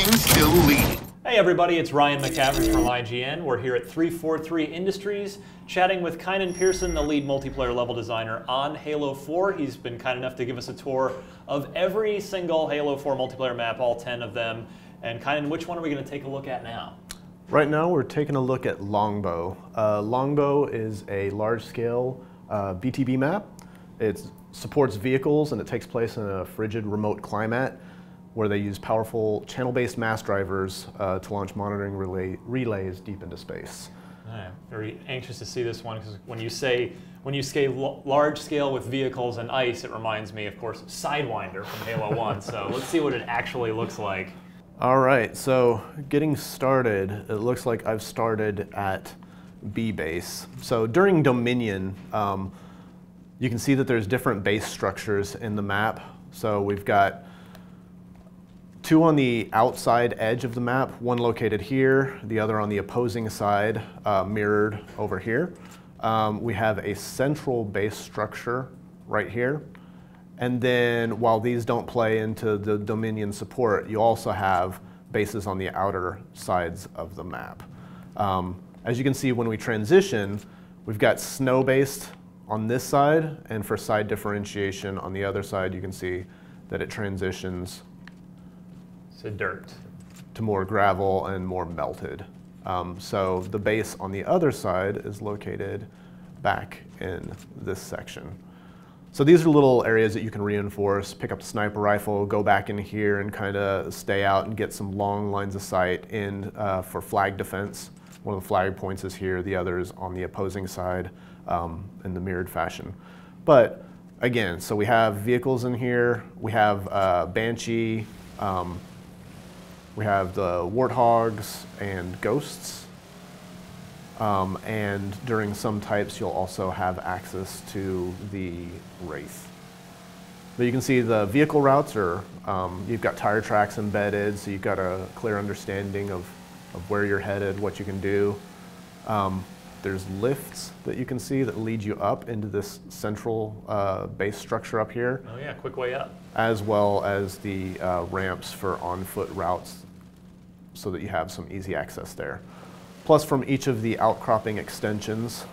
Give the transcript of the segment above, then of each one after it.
King still leading. Hey everybody, it's Ryan McCavish from IGN. We're here at 343 Industries, chatting with Kynan Pearson, the lead multiplayer level designer on Halo 4. He's been kind enough to give us a tour of every single Halo 4 multiplayer map, all 10 of them. And Kynan, which one are we going to take a look at now? Right now we're taking a look at Longbow. Longbow is a large-scale BTB map. It supports vehicles and it takes place in a frigid remote climate where they use powerful channel-based mass drivers to launch monitoring relays deep into space. I'm very anxious to see this one because when you scale large scale with vehicles and ice, it reminds me, of course, of Sidewinder from Halo 1. So let's see what it actually looks like. All right, so getting started, it looks like I've started at B base. So during Dominion, you can see that there's different base structures in the map. So we've got two on the outside edge of the map, one located here, the other on the opposing side, mirrored over here. We have a central base structure right here. And then while these don't play into the Dominion support, you also have bases on the outer sides of the map. As you can see, when we transition, we've got snow-based on this side, and for side differentiation on the other side, you can see that it transitions to dirt, to more gravel and more melted. So the base on the other side is located back in this section. So these are little areas that you can reinforce, pick up the sniper rifle, go back in here and kind of stay out and get some long lines of sight in for flag defense. One of the flag points is here, the other is on the opposing side in the mirrored fashion. But again, so we have vehicles in here, we have Banshee, we have the Warthogs and Ghosts, and during some types you'll also have access to the Wraith. But you can see the vehicle routes are, you've got tire tracks embedded, so you've got a clear understanding of where you're headed, what you can do. There's lifts that you can see that lead you up into this central base structure up here. Oh yeah, quick way up. As well as the ramps for on-foot routes so that you have some easy access there. Plus from each of the outcropping extensions,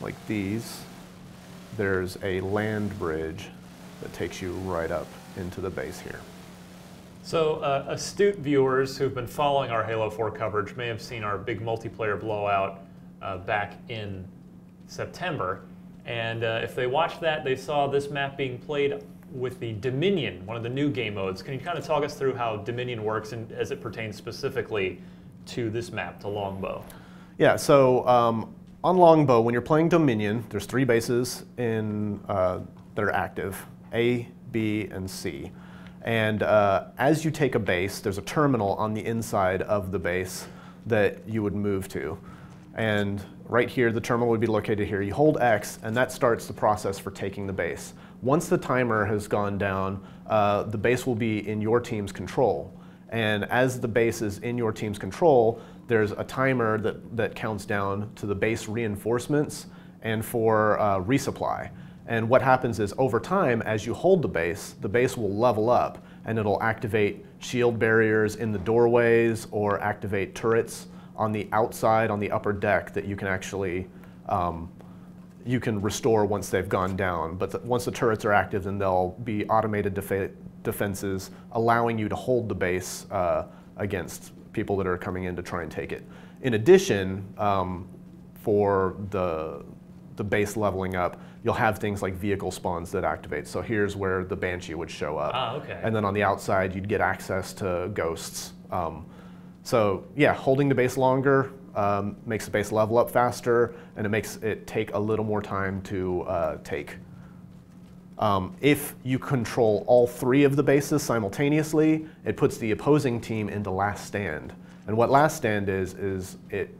like these, there's a land bridge that takes you right up into the base here. So astute viewers who've been following our Halo 4 coverage may have seen our big multiplayer blowout back in September. And if they watched that, they saw this map being played with the Dominion, one of the new game modes. Can you kind of talk us through how Dominion works and as it pertains specifically to this map, to Longbow? Yeah, so on Longbow, when you're playing Dominion, there's three bases that are active, A, B, and C. And as you take a base, there's a terminal on the inside of the base that you would move to. And right here, the terminal would be located here. You hold X, and that starts the process for taking the base. Once the timer has gone down, the base will be in your team's control. And as the base is in your team's control, there's a timer that counts down to the base reinforcements and for resupply. And what happens is over time, as you hold the base will level up and it'll activate shield barriers in the doorways or activate turrets on the outside, on the upper deck that you can actually, you can restore once they've gone down. But once the turrets are active, then they'll be automated defenses allowing you to hold the base against people that are coming in to try and take it. In addition, for the base leveling up, you'll have things like vehicle spawns that activate. So here's where the Banshee would show up. Ah, okay. And then on the outside, you'd get access to Ghosts. So yeah, holding the base longer makes the base level up faster, and it makes it take a little more time to take. If you control all three of the bases simultaneously, it puts the opposing team into last stand. And what last stand is it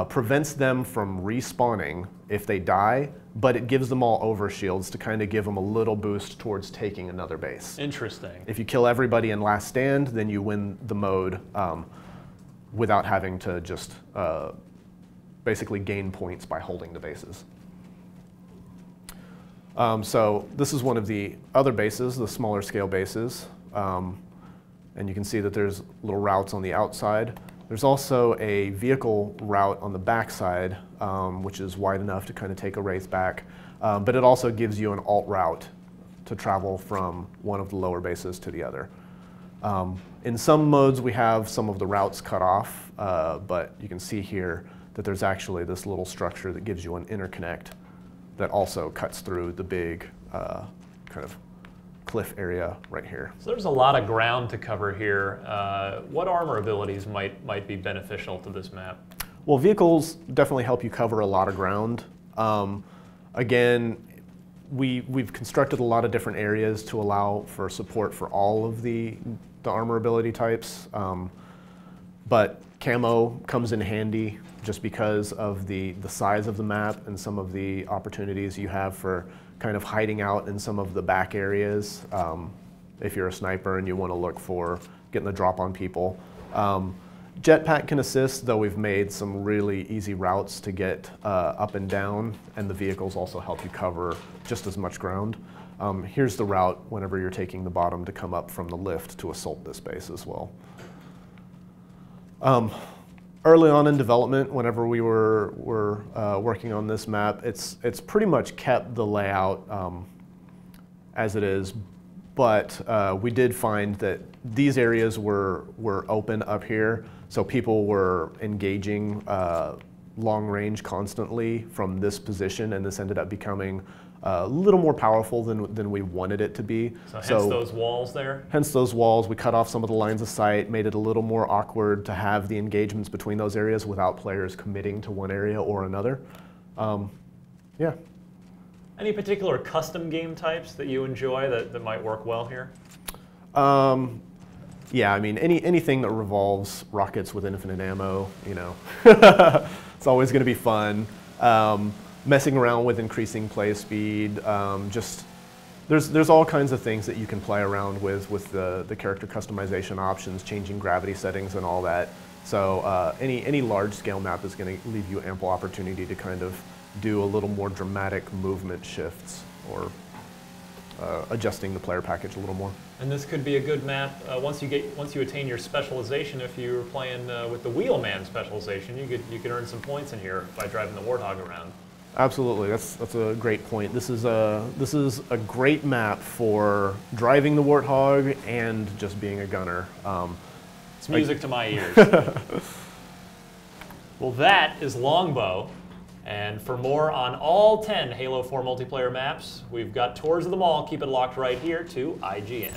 prevents them from respawning if they die, but it gives them all overshields to kind of give them a little boost towards taking another base. Interesting. If you kill everybody in last stand, then you win the mode without having to just basically gain points by holding the bases. So this is one of the other bases, the smaller scale bases. And you can see that there's little routes on the outside. There's also a vehicle route on the backside, which is wide enough to kind of take a wraith back. But it also gives you an alt route to travel from one of the lower bases to the other. In some modes, we have some of the routes cut off, but you can see here that there's actually this little structure that gives you an interconnect that also cuts through the big kind of cliff area right here. So there's a lot of ground to cover here. What armor abilities might be beneficial to this map? Well, vehicles definitely help you cover a lot of ground. Again, we've constructed a lot of different areas to allow for support for all of the armor ability types. But camo comes in handy just because of the size of the map and some of the opportunities you have for kind of hiding out in some of the back areas if you're a sniper and you want to look for getting the drop on people. Jetpack can assist, though we've made some really easy routes to get up and down, and the vehicles also help you cover just as much ground. Here's the route whenever you're taking the bottom to come up from the lift to assault this base as well. Early on in development, whenever we were working on this map, it's pretty much kept the layout as it is, but we did find that these areas were open up here, so people were engaging long range constantly from this position, and this ended up becoming a little more powerful than we wanted it to be. So hence those walls there? Hence those walls. We cut off some of the lines of sight, made it a little more awkward to have the engagements between those areas without players committing to one area or another. Yeah. Any particular custom game types that you enjoy that might work well here? Yeah, I mean, anything that revolves rockets with infinite ammo, you know, it's always going to be fun. Messing around with increasing play speed, just there's all kinds of things that you can play around with the character customization options, changing gravity settings and all that. So any large scale map is going to leave you ample opportunity to kind of do a little more dramatic movement shifts or adjusting the player package a little more. And this could be a good map once you attain your specialization. If you were playing with the wheelman specialization, you could earn some points in here by driving the Warthog around. Absolutely, that's a great point. This is a great map for driving the Warthog and just being a gunner. It's music to my ears. Well, that is Longbow. And for more on all 10 Halo 4 multiplayer maps, we've got tours of them all. Keep it locked right here to IGN.